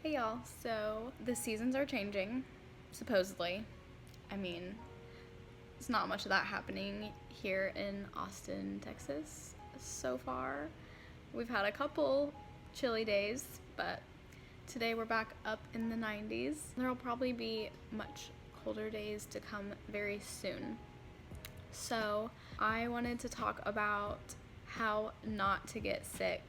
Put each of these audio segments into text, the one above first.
Hey y'all, so the seasons are changing, supposedly. I mean, it's not much of that happening here in Austin, Texas so far. We've had a couple chilly days, but today we're back up in the 90s. There'll probably be much colder days to come very soon. So, I wanted to talk about how not to get sick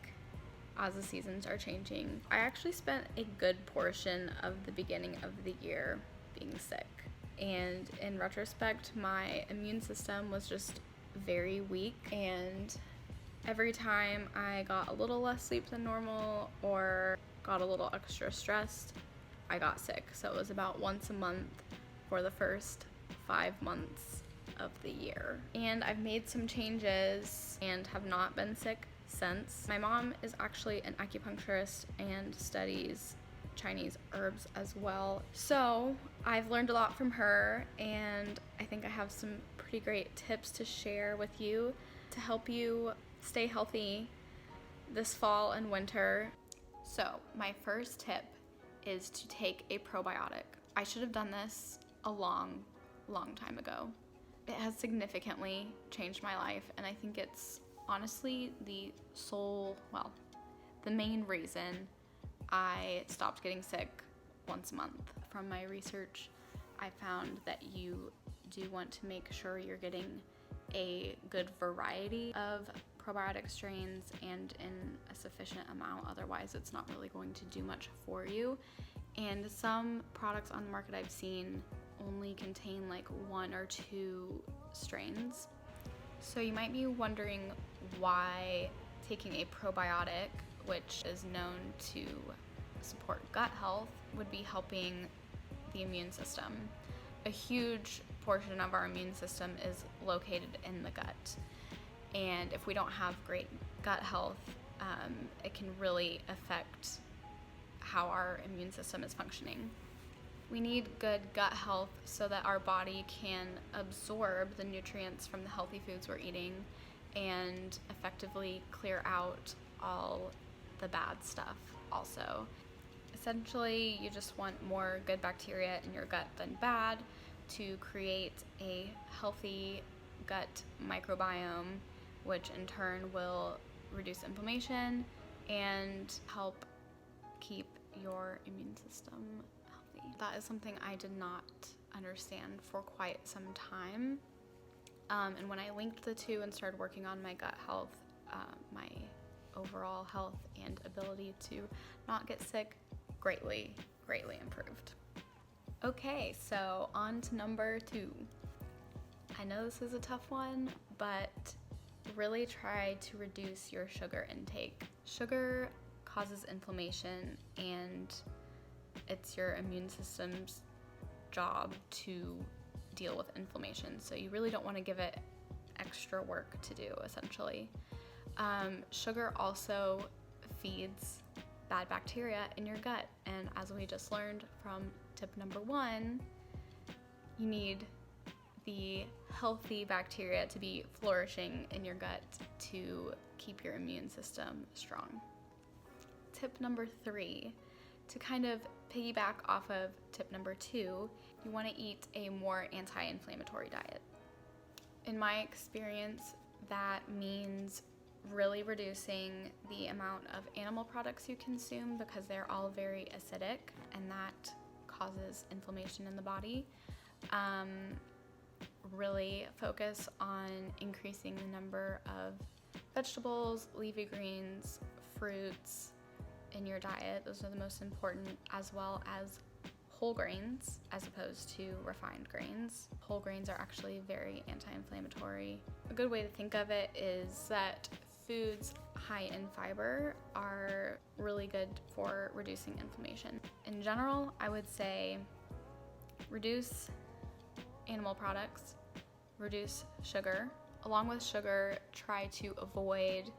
as the seasons are changing. I actually spent a good portion of the beginning of the year being sick. And in retrospect, my immune system was just very weak. And every time I got a little less sleep than normal or got a little extra stressed, I got sick. So it was about once a month for the first 5 months of the year. And I've made some changes and have not been sick since. My mom is actually an acupuncturist and studies Chinese herbs as well. So I've learned a lot from her, and I think I have some pretty great tips to share with you to help you stay healthy this fall and winter. So my first tip is to take a probiotic. I should have done this a long time ago. It has significantly changed my life, and I think it's honestly the main reason I stopped getting sick once a month. From my research, I found that you do want to make sure you're getting a good variety of probiotic strains and in a sufficient amount, otherwise it's not really going to do much for you. And some products on the market I've seen only contain like 1 or 2 strains. So you might be wondering why taking a probiotic, which is known to support gut health, would be helping the immune system. A huge portion of our immune system is located in the gut. And if we don't have great gut health, it can really affect how our immune system is functioning. We need good gut health so that our body can absorb the nutrients from the healthy foods we're eating and effectively clear out all the bad stuff also. Essentially, you just want more good bacteria in your gut than bad to create a healthy gut microbiome, which in turn will reduce inflammation and help keep your immune system healthy. That is something I did not understand for quite some time. And when I linked the two and started working on my gut health, my overall health and ability to not get sick greatly improved. Okay, so on to number 2. I know this is a tough one, but really try to reduce your sugar intake. Sugar causes inflammation, and it's your immune system's job to deal with inflammation. So you really don't want to give it extra work to do, essentially. Sugar also feeds bad bacteria in your gut. And as we just learned from tip number 1, you need the healthy bacteria to be flourishing in your gut to keep your immune system strong. Tip number 3, to kind of piggyback off of tip number 2, you want to eat a more anti-inflammatory diet. In my experience, that means really reducing the amount of animal products you consume because they're all very acidic and that causes inflammation in the body. Really focus on increasing the number of vegetables, leafy greens, fruits in your diet. Those are the most important, as well as whole grains as opposed to refined grains. Whole grains are actually very anti-inflammatory. A good way to think of it is that foods high in fiber are really good for reducing inflammation. In general, I would say reduce animal products, reduce sugar. Along with sugar, try to avoid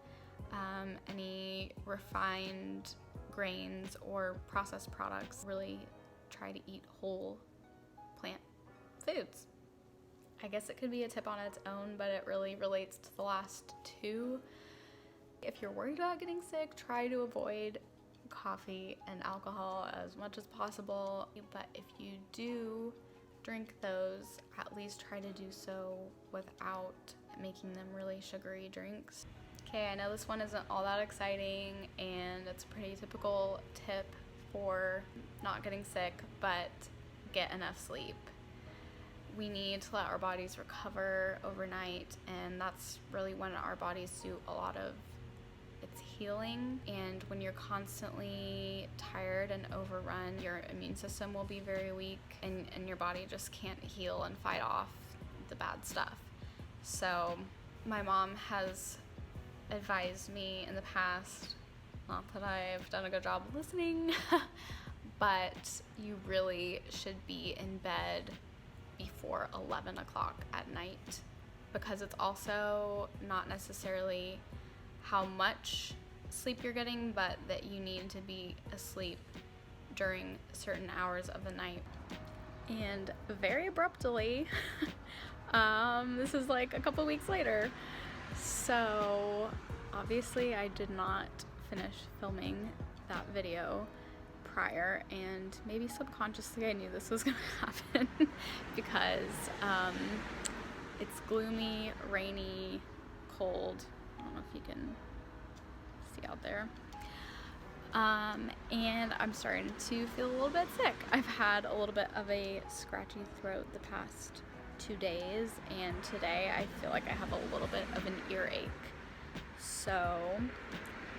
any refined grains or processed products. Really try to eat whole plant foods. I guess it could be a tip on its own, but it really relates to the last 2. If you're worried about getting sick, try to avoid coffee and alcohol as much as possible, but if you do drink those, at least try to do so without making them really sugary drinks. Okay, I know this one isn't all that exciting and it's a pretty typical tip for not getting sick, but get enough sleep. We need to let our bodies recover overnight, and that's really when our bodies do a lot of its healing. And when you're constantly tired and overrun, your immune system will be very weak, and your body just can't heal and fight off the bad stuff. So my mom has advised me in the past, not that I've done a good job of listening, but you really should be in bed before 11 o'clock at night, because it's also not necessarily how much sleep you're getting, but that you need to be asleep during certain hours of the night. And very abruptly, this is like a couple weeks later, so obviously I did not finish filming that video prior, and maybe subconsciously I knew this was gonna happen because it's gloomy, rainy, cold. I don't know if you can see out there. And I'm starting to feel a little bit sick. I've had a little bit of a scratchy throat the past 2 days, and today I feel like I have a little bit of an earache. So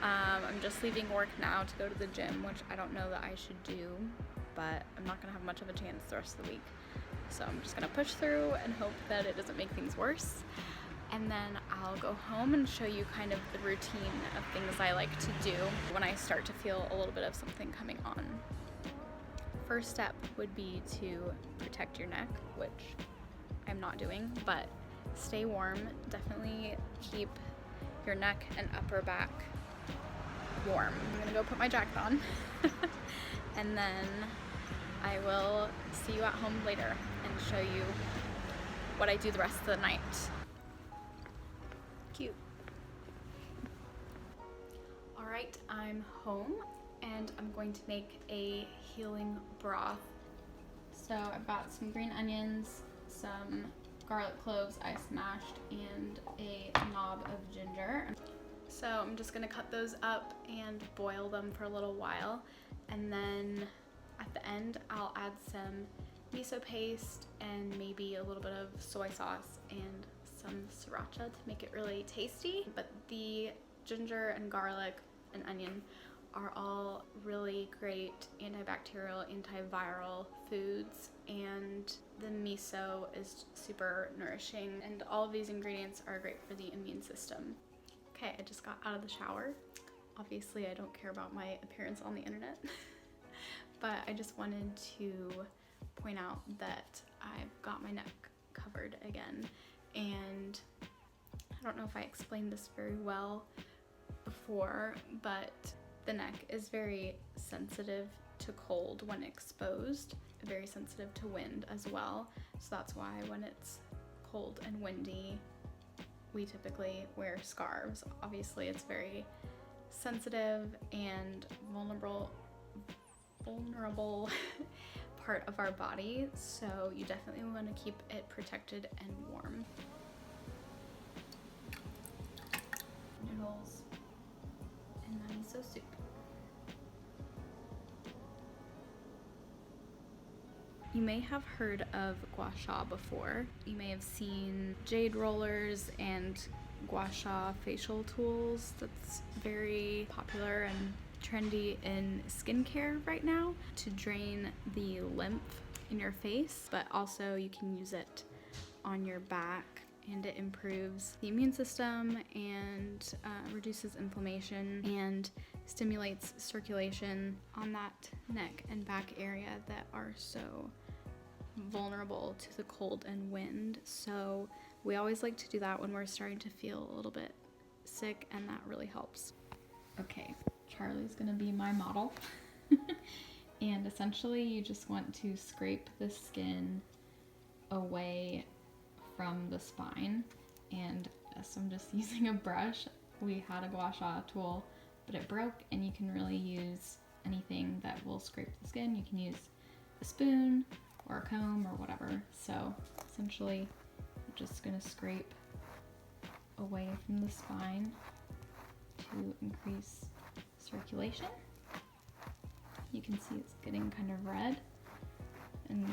I'm just leaving work now to go to the gym, which I don't know that I should do, but I'm not gonna have much of a chance the rest of the week. So I'm just gonna push through and hope that it doesn't make things worse. And then I'll go home and show you kind of the routine of things I like to do when I start to feel a little bit of something coming on. First step would be to protect your neck, which I'm not doing, but stay warm. Definitely keep your neck and upper back warm. I'm gonna go put my jacket on and then I will see you at home later and show you what I do the rest of the night. Cute. Alright, I'm home and I'm going to make a healing broth. So I've got some green onions, some garlic cloves I smashed, and a knob of ginger. So I'm just gonna cut those up and boil them for a little while, and then at the end I'll add some miso paste and maybe a little bit of soy sauce and some sriracha to make it really tasty. But the ginger and garlic and onion are all really great antibacterial, antiviral foods, and the miso is super nourishing, and all of these ingredients are great for the immune system. Okay, I just got out of the shower. Obviously, I don't care about my appearance on the internet, but I just wanted to point out that I've got my neck covered again, and I don't know if I explained this very well before, but the neck is very sensitive to cold when exposed, very sensitive to wind as well. So that's why when it's cold and windy, we typically wear scarves. Obviously, it's very sensitive and vulnerable part of our body, so you definitely want to keep it protected and warm. Noodles and my miso soup. You may have heard of gua sha before. You may have seen jade rollers and gua sha facial tools. That's very popular and trendy in skincare right now to drain the lymph in your face, but also you can use it on your back, and it improves the immune system and reduces inflammation and stimulates circulation on that neck and back area that are so vulnerable to the cold and wind. So we always like to do that when we're starting to feel a little bit sick, and that really helps. Okay, Charlie's gonna be my model. And essentially you just want to scrape the skin away from the spine, and so I'm just using a brush. We had a gua sha tool but it broke, and you can really use anything that will scrape the skin. You can use a spoon or a comb or whatever. So essentially, I'm just gonna scrape away from the spine to increase circulation. You can see it's getting kind of red, and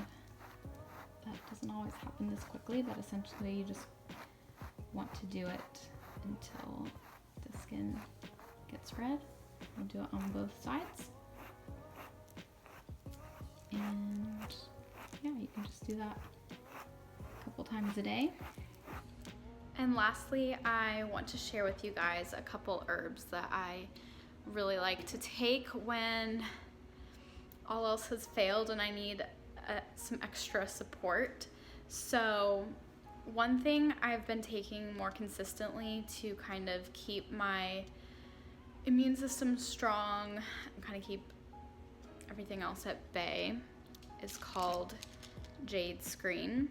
that doesn't always happen this quickly, but essentially you just want to do it until the skin gets red. We'll do it on both sides. And yeah, you can just do that a couple times a day. And lastly, I want to share with you guys a couple herbs that I really like to take when all else has failed and I need some extra support. So one thing I've been taking more consistently to kind of keep my immune system strong and kind of keep everything else at bay is called Jade Screen.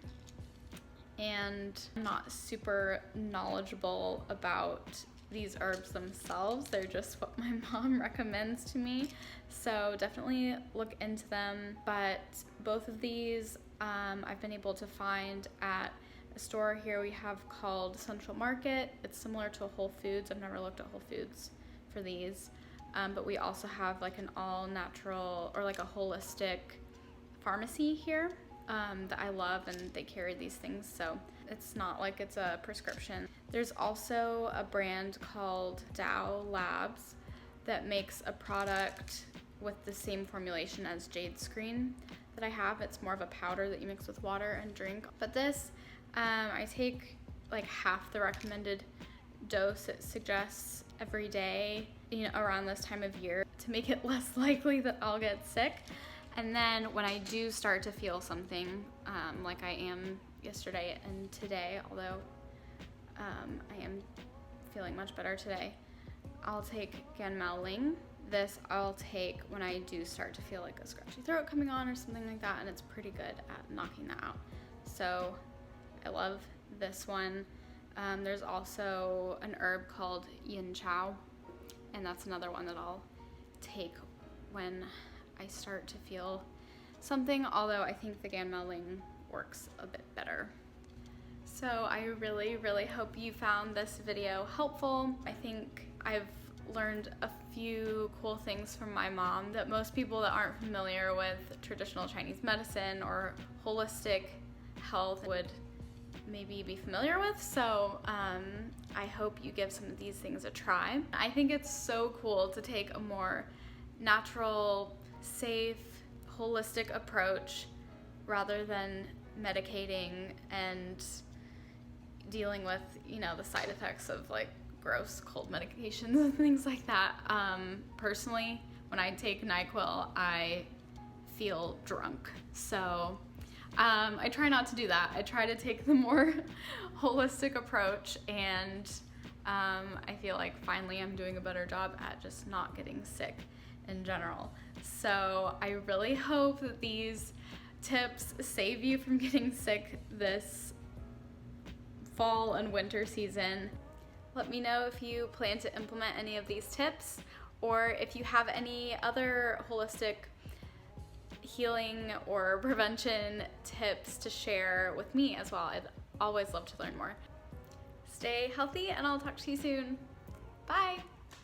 And I'm not super knowledgeable about these herbs themselves. They're just what my mom recommends to me. So definitely look into them. But both of these I've been able to find at a store here we have called Central Market. It's similar to Whole Foods. I've never looked at Whole Foods for these. But we also have like an all natural or like a holistic pharmacy here that I love, and they carry these things, so it's not like it's a prescription. There's also a brand called Dow Labs that makes a product with the same formulation as Jade Screen that I have. It's more of a powder that you mix with water and drink. But this, I take like half the recommended dose it suggests every day, around this time of year to make it less likely that I'll get sick. And then when I do start to feel something, like I am yesterday and today, although I am feeling much better today, I'll take Ganmao-Ling. This I'll take when I do start to feel like a scratchy throat coming on or something like that, and it's pretty good at knocking that out. So I love this one. There's also an herb called Yin Chow, and that's another one that I'll take when I start to feel something, although I think the Ganmao-Ling works a bit better. So I really, really hope you found this video helpful. I think I've learned a few cool things from my mom that most people that aren't familiar with traditional Chinese medicine or holistic health would maybe be familiar with. So I hope you give some of these things a try. I think it's so cool to take a more natural, safe, holistic approach rather than medicating and dealing with, the side effects of like gross cold medications and things like that. Personally, when I take NyQuil, I feel drunk. So I try not to do that. I try to take the more holistic approach, and I feel like finally I'm doing a better job at just not getting sick in general. So I really hope that these tips save you from getting sick this fall and winter season. Let me know if you plan to implement any of these tips, or if you have any other holistic healing or prevention tips to share with me as well. I'd always love to learn more. Stay healthy, and I'll talk to you soon. Bye.